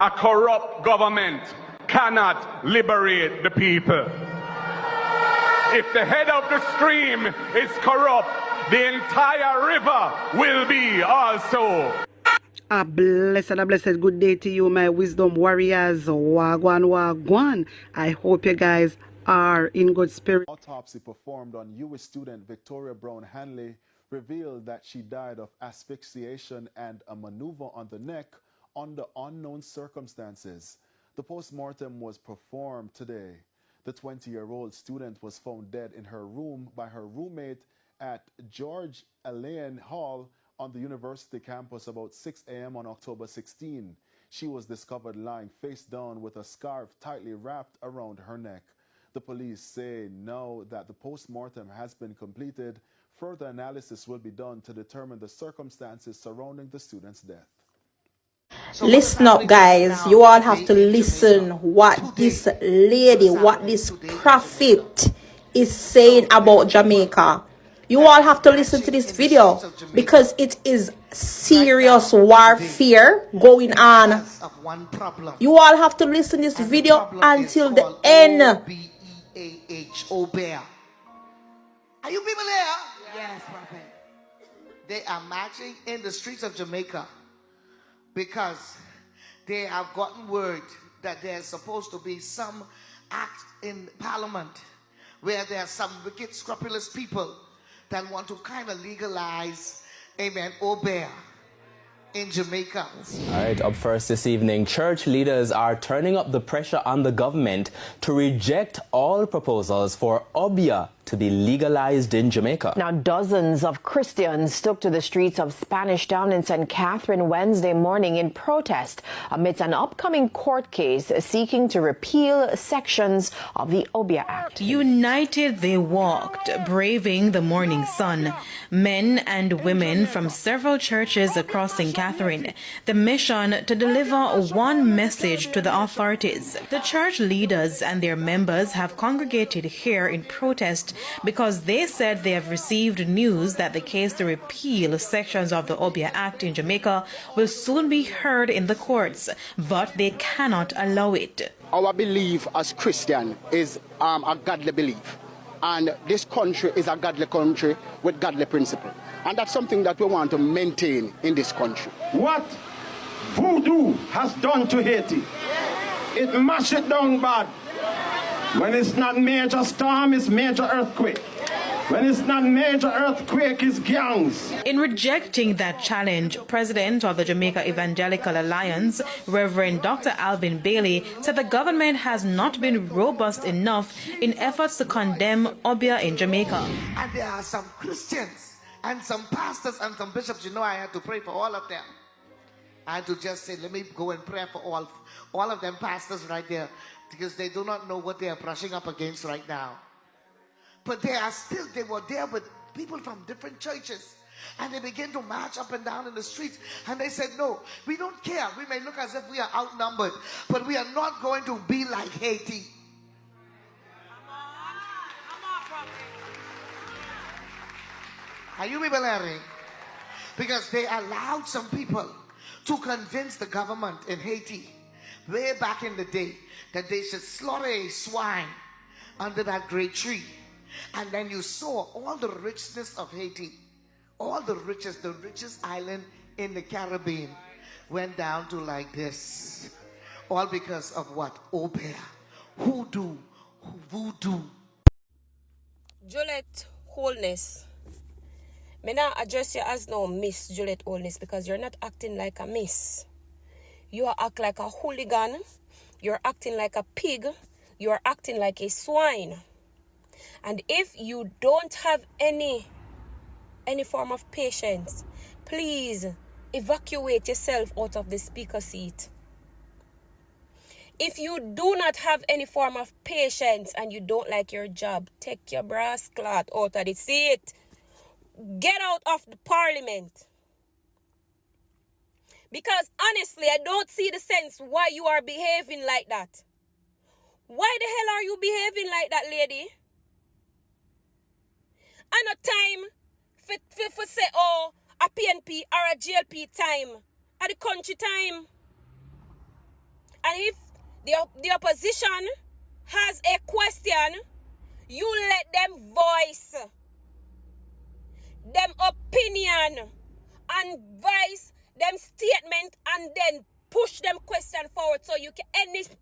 A corrupt government cannot liberate the people. If the head of the stream is corrupt, the entire river will be also. A blessed good day to you, my wisdom warriors. Wagwan, wagwan. I hope you guys are in good spirit. Autopsy performed on U.S. student Victoria Brown Hanley revealed that she died of asphyxiation and a maneuver on the neck under unknown circumstances. The postmortem was performed today. The 20-year-old student was found dead in her room by her roommate at George Elaine Hall on the university campus about 6 a.m. on October 16. She was discovered lying face down with a scarf tightly wrapped around her neck. The police say now that the postmortem has been completed, further analysis will be done to determine the circumstances surrounding the student's death. So listen up, guys. You all have to listen what this lady, what this prophet is saying about Jamaica. You all have to listen to this video because it is serious warfare going on. You all have to listen to this video until the end. Obeah. Are you people there? Yes, prophet. They are marching in the streets of Jamaica because they have gotten word that there's supposed to be some act in Parliament where there are some wicked, scrupulous people that want to kind of legalize, amen, Obeah in Jamaica. All right, up first this evening, church leaders are turning up the pressure on the government to reject all proposals for Obeah to be legalized in Jamaica. Now, dozens of Christians took to the streets of Spanish Town in St. Catherine Wednesday morning in protest amidst an upcoming court case seeking to repeal sections of the Obeah Act. United they walked, braving the morning sun. Men and women from several churches across St. Catherine. The mission to deliver one message to the authorities. The church leaders and their members have congregated here in protest because they said they have received news that the case to repeal sections of the Obeah Act in Jamaica will soon be heard in the courts, but they cannot allow it. Our belief as Christian is a godly belief, and this country is a godly country with godly principle, and that's something that we want to maintain in this country. What voodoo has done to Haiti, it mash it down bad. When it's not major storm, it's major earthquake. When it's not major earthquake, it's gangs. In rejecting that challenge, President of the Jamaica Evangelical Alliance, Reverend Dr. Alvin Bailey, said the government has not been robust enough in efforts to condemn Obeah in Jamaica. And there are some Christians and some pastors and some bishops, you know, I had to pray for all of them. I had to just say, let me go and pray for all of them pastors right there, because they do not know what they are brushing up against right now. But they were there with people from different churches, and they began to march up and down in the streets, and they said, no, we don't care. We may look as if we are outnumbered, but we are not going to be like Haiti. Are you people hearing? Because they allowed some people to convince the government in Haiti way back in the day that they should slaughter a swine under that great tree. And then you saw all the richness of Haiti, all the richest island in the Caribbean went down to like this. All because of what? Obeah, hoodoo, voodoo. Juliet Wholeness. May not address you as no Miss Juliet Wholeness because you're not acting like a miss. You are act like a hooligan. You're acting like a pig. You're acting like a swine. And if you don't have any form of patience, please evacuate yourself out of the speaker seat. If you do not have any form of patience and you don't like your job, take your brass cloth out of the seat. Get out of the parliament. Because honestly, I don't see the sense why you are behaving like that. Why the hell are you behaving like that, lady? And a time for say, oh, a PNP or a GLP time. At the country time. And if the opposition has a question, you let them voice them opinion and voice them statement and then push them question forward. So you can,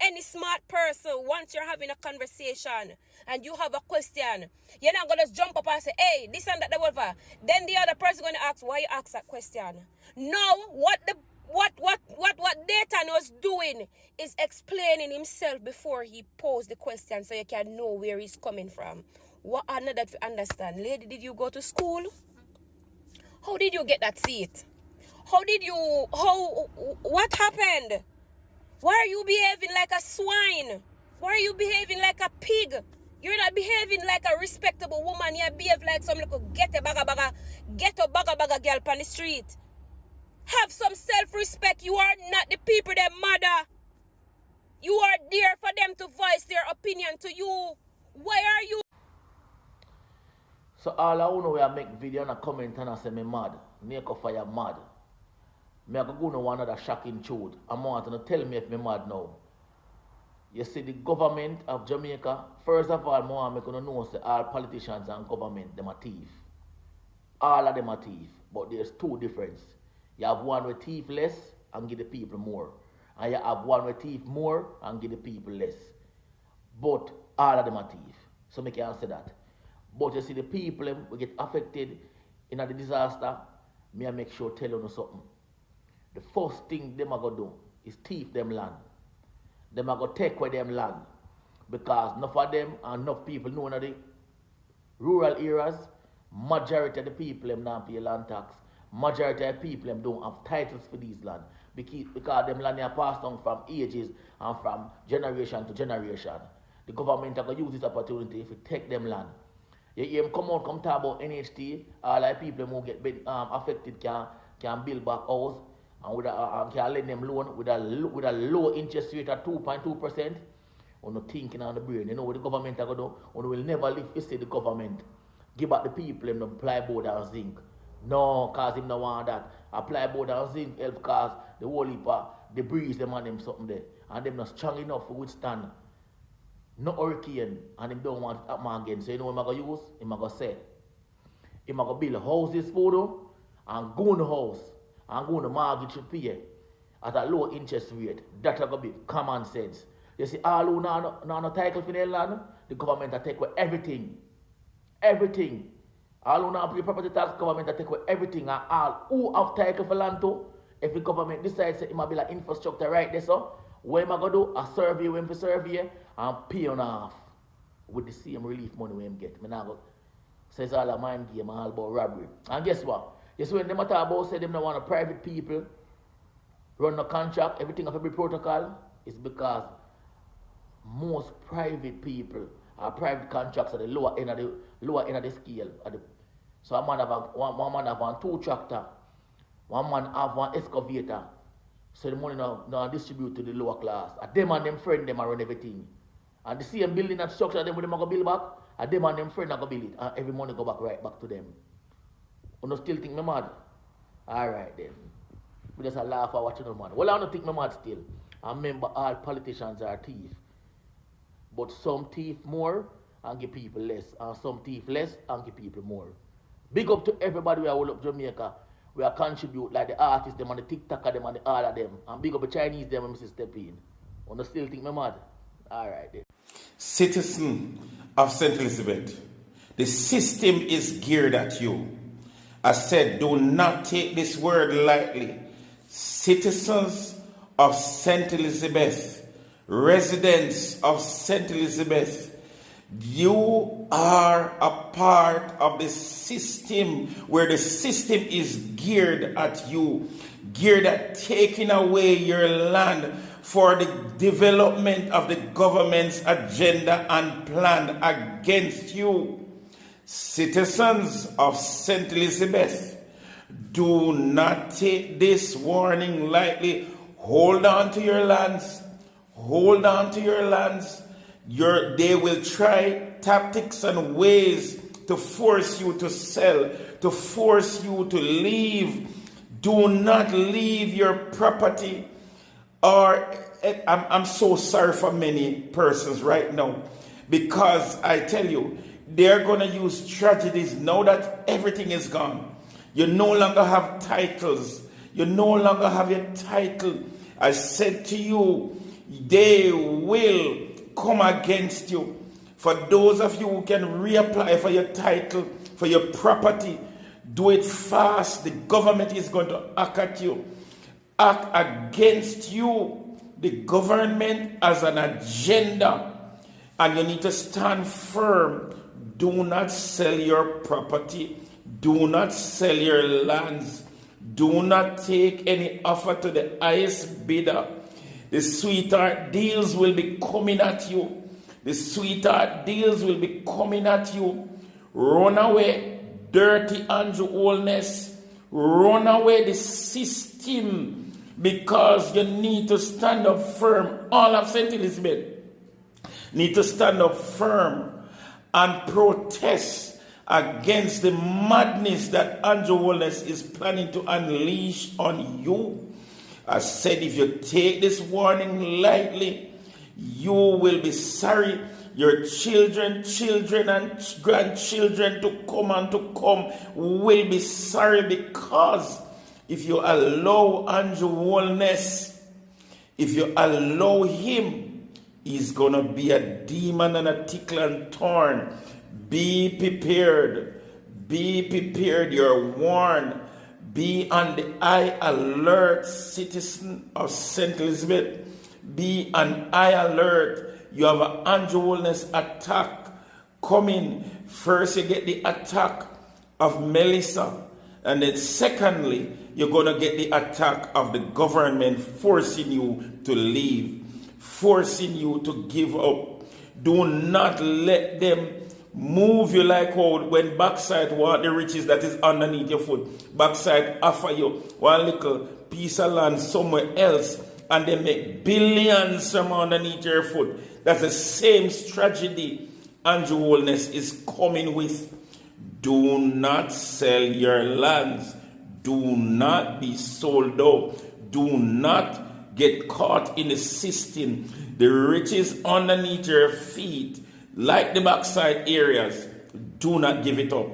any smart person, once you're having a conversation and you have a question, you're not gonna jump up and say, hey, this and that, whatever. Then the other person gonna ask why you ask that question. No, what Dayton was doing is explaining himself before he posed the question, so you can know where he's coming from. What another to understand? Lady, did you go to school? How did you get that seat? What happened? Why are you behaving like a swine? Why are you behaving like a pig? You're not behaving like a respectable woman. You behave like some little ghetto baga girl on the street. Have some self-respect. You are not the people their mother. You are there for them to voice their opinion to you. Why are you? So all I know I make video and I comment and I say me mad. Make a fire mad. Me I go to one other shocking truth. I'm wanting to tell me if me mad now. You see, the government of Jamaica, first of all, I'm going to know say all politicians and government, them are thief. All of them are thief. But there's two differences. You have one with thief less and give the people more. And you have one with thief more and give the people less. But all of them are thief. So me can answer that. But you see, the people will get affected in the disaster. Me I make sure tell you something. The first thing them are going to do is thief them land. Them are going to take away them land. Because enough of them and enough people know in the rural areas, majority of the people them don't pay land tax. Majority of the people them don't have titles for these land. Because them land are passed on from ages and from generation to generation. The government are going to use this opportunity to take them land. You hear them come out, come talk about NHT, all the people who get affected can build back house and can lend them loan with a low interest rate of 2.2%. Or no thinking on the brain. You know what the government are going to do? Or will never live to see the government give back the people them the plywood and zinc. No, cause him no want that. A plywood and zinc help cause the whole heap of debris them and them something there. And them not strong enough to withstand no hurricane, and him don't want it happen again. So you know what I'm going to use? I'm going to say, I'm going to build houses for them, and go in the house, and go in the mortgage to pay at a low interest rate. That's going to be common sense. You see, all who no title for their land, the government will take away everything. Everything. All who not pay property tax, government will take away everything. And all who have title for land too, if the government decides it might be like infrastructure right there, so what am I going to do? A survey when for survey and pay on off with the same relief money we get. I go say it's all a mind game and all about robbery. And guess what? Yes, when them talk about say them don't want a private people run the contract, everything of every protocol, it's because most private people or private contracts at the lower end of the scale. So a man have one man have one 2 tractor, one man have one excavator. So the money now distribute to the lower class. And them and them friend them run everything. And the same building and structure them are going to build back, and them and them friend are going to build it. And every money go back right back to them. You don't still think me mad? Alright then. We just laugh at watching them mad. Well, I don't think me mad still. I remember all politicians are thieves. But some thief more and give people less. And some thief less and give people more. Big up to everybody who are up Jamaica. We are contribute like the artists, them and the TikToker, them and all of them. And big up the Chinese, them and Mr. Step in. You still think me mad? Alright then. Citizen of St. Elizabeth, the system is geared at you. I said, do not take this word lightly. Citizens of St. Elizabeth, residents of St. Elizabeth, you are a part of the system where the system is geared at you, geared at taking away your land for the development of the government's agenda and plan against you. Citizens of St. Elizabeth, do not take this warning lightly. Hold on to your lands. Hold on to your lands. They will try tactics and ways to force you to sell, to force you to leave. Do not leave your property or I'm so sorry for many persons right now, because I tell you, they're going to use tragedies now that everything is gone. You no longer have titles. You no longer have your title. I said to you, they will come against you. For those of you who can reapply for your title, for your property, do it fast. The government is going to act at you, act against you. The government has an agenda, and you need to stand firm. Do not sell your property. Do not sell your lands. Do not take any offer to the highest bidder. The sweetheart deals will be coming at you. The sweetheart deals will be coming at you. Run away, dirty Andrew Holness. Run away the system, because you need to stand up firm. All of St. Elizabeth need to stand up firm and protest against the madness that Andrew Holness is planning to unleash on you. I said, if you take this warning lightly, you will be sorry. Your children, and grandchildren to come will be sorry, because if you allow Andrew Holness, if you allow him, he's going to be a demon and a tickle and thorn. Be prepared. Be prepared. You're warned. Be on the high alert, citizen of St. Elizabeth. Be on high alert. You have an Andrew Holness attack coming. First, you get the attack of Melissa. And then secondly, you're going to get the attack of the government forcing you to leave, forcing you to give up. Do not let them move you like how when backside want the riches that is underneath your foot. Backside offer you one little piece of land somewhere else, and they make billions from underneath your foot. That's the same tragedy Andrew Holness is coming with. Do not sell your lands. Do not be sold out. Do not get caught in the system. The riches underneath your feet, like the backside areas, do not give it up.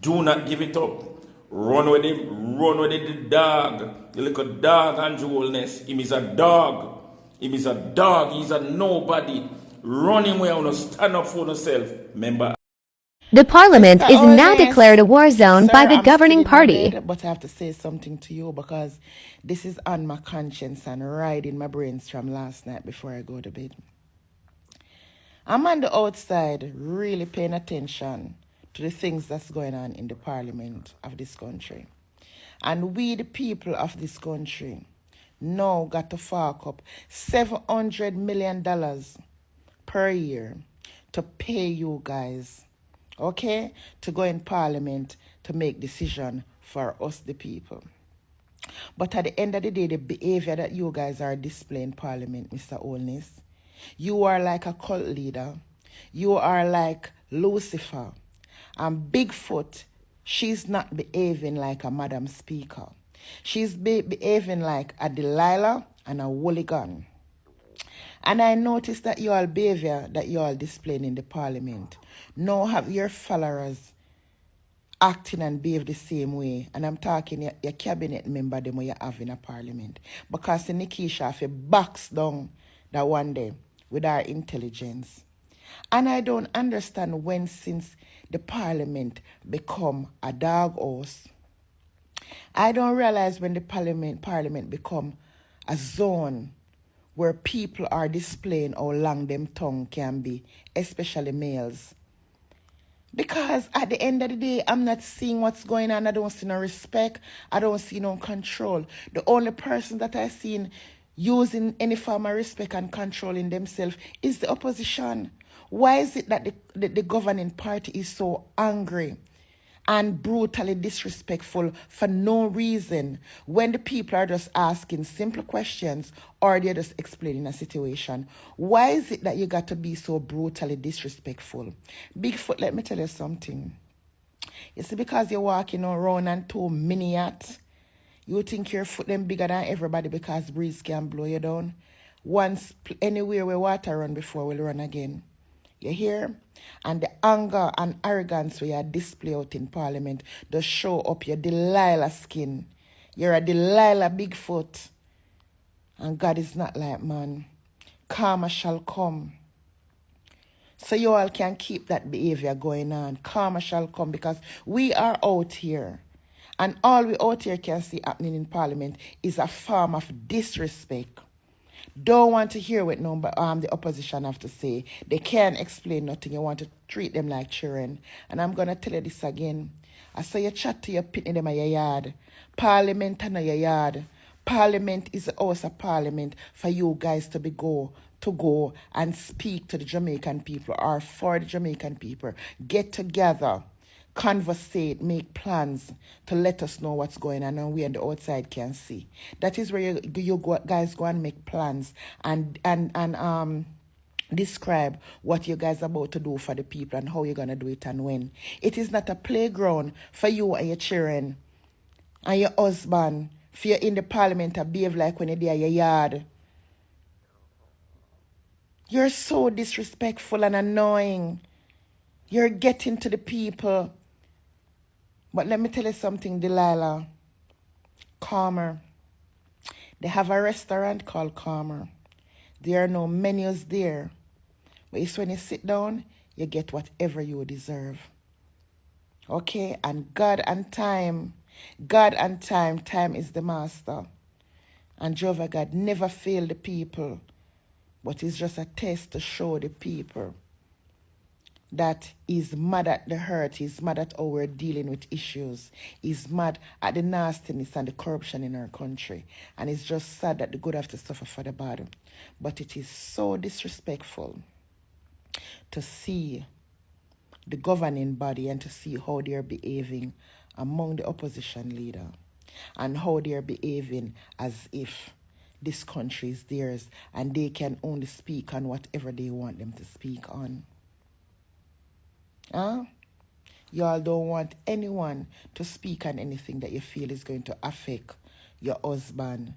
Do not give it up. Run with him. Run with the dog. The little dog, Andrew Holness. Him is a dog. Him is a dog. He's a nobody. Run him where you stand up for yourself. Remember. The parliament is now declared a war zone by the governing party. But I have to say something to you, because this is on my conscience and riding my brains from last night before I go to bed. I'm on the outside really paying attention to the things that's going on in the parliament of this country. And we, the people of this country, now got to fork up $700 million per year to pay you guys, okay, to go in parliament to make decision for us, the people. But at the end of the day, the behavior that you guys are displaying in parliament, Mr. Holness, you are like a cult leader. You are like Lucifer. And Bigfoot, she's not behaving like a Madam Speaker. She's behaving like a Delilah and a hooligan. And I noticed that your behavior that you all displaying in the parliament now have your followers acting and behave the same way. And I'm talking your cabinet member them where you have in a parliament. Because Nikisha have a box down that one day with our intelligence. And I don't understand when since the parliament become a dog house. I don't realize when the parliament become a zone where people are displaying how long them tongue can be, especially males. Because at the end of the day, I'm not seeing what's going on. I don't see no respect. I don't see no control. The only person that I seen using any form of respect and controlling themselves is the opposition. Why is it that the governing party is so angry and brutally disrespectful for no reason when the people are just asking simple questions or they're just explaining a situation? Why is it that you got to be so brutally disrespectful? Bigfoot, let me tell you something. You see, because you're walking around and too mini yacht, you think your foot them bigger than everybody because breeze can blow you down? Once anywhere where water run before will run again. You hear? And the anger and arrogance we are display out in Parliament does show up your Delilah skin. You're a Delilah Bigfoot. And God is not like man. Karma shall come. So you all can keep that behavior going on. Karma shall come because we are out here. And all we out here can see happening in Parliament is a form of disrespect. Don't want to hear what the opposition have to say. They can't explain nothing. You want to treat them like children. And I'm going to tell you this again. I saw you chat to your pitney them at your yard. Parliament and your yard. Parliament is the house of Parliament for you guys to go and speak to the Jamaican people or for the Jamaican people. Get together. Conversate, make plans to let us know what's going on and we on the outside can see. That is where you guys go and make plans and describe what you guys are about to do for the people and how you're going to do it and when. It is not a playground for you and your children and your husband for you in the Parliament to behave like when you're there at your yard. You're so disrespectful and annoying. You're getting to the people. But let me tell you something, Delilah. Calmer. They have a restaurant called Calmer. There are no menus there. But it's when you sit down, you get whatever you deserve. Okay? And God and time is the master. And Jehovah God never failed the people. But it's just a test to show the people that he's mad at the hurt, he's mad at how we're dealing with issues, he's mad at the nastiness and the corruption in our country. And it's just sad that the good have to suffer for the bad. But it is so disrespectful to see the governing body and to see how they're behaving among the opposition leader and how they're behaving as if this country is theirs and they can only speak on whatever they want them to speak on. Y'all don't want anyone to speak on anything that you feel is going to affect your husband,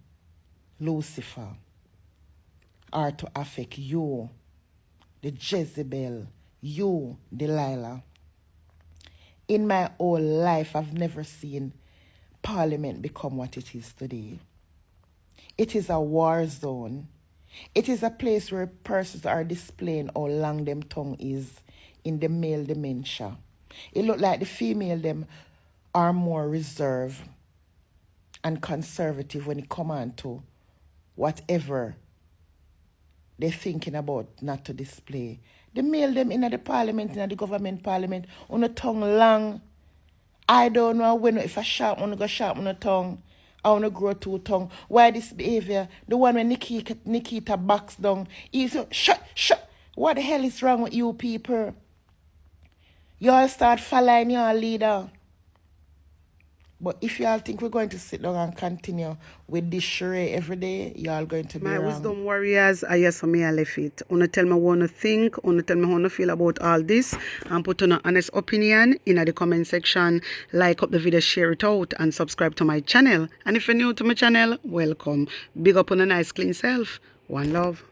Lucifer, or to affect you, the Jezebel, you, Delilah. In my whole life, I've never seen Parliament become what it is today. It is a war zone. It is a place where persons are displaying how long them tongue is in the male dementia. It look like the female them are more reserved and conservative when it come on to whatever they're thinking about not to display. The male them in the Parliament, in the government Parliament, on the tongue long. I don't know when if I sharp, on go sharp on the tongue. I want to grow two tongue. Why this behavior? The one when Nikita backs down. He's so, shut. What the hell is wrong with you people? Y'all start following your leader. But if y'all think we're going to sit down and continue with this charade every day, y'all going to be My wrong. wisdom warriors, I yes for me I left it. Wanna tell me what you think, wanna tell me how you feel about all this, and put on an honest opinion in the comment section. Like up the video, share it out, and subscribe to my channel. And if you're new to my channel, welcome. Big up on a nice clean self. One love.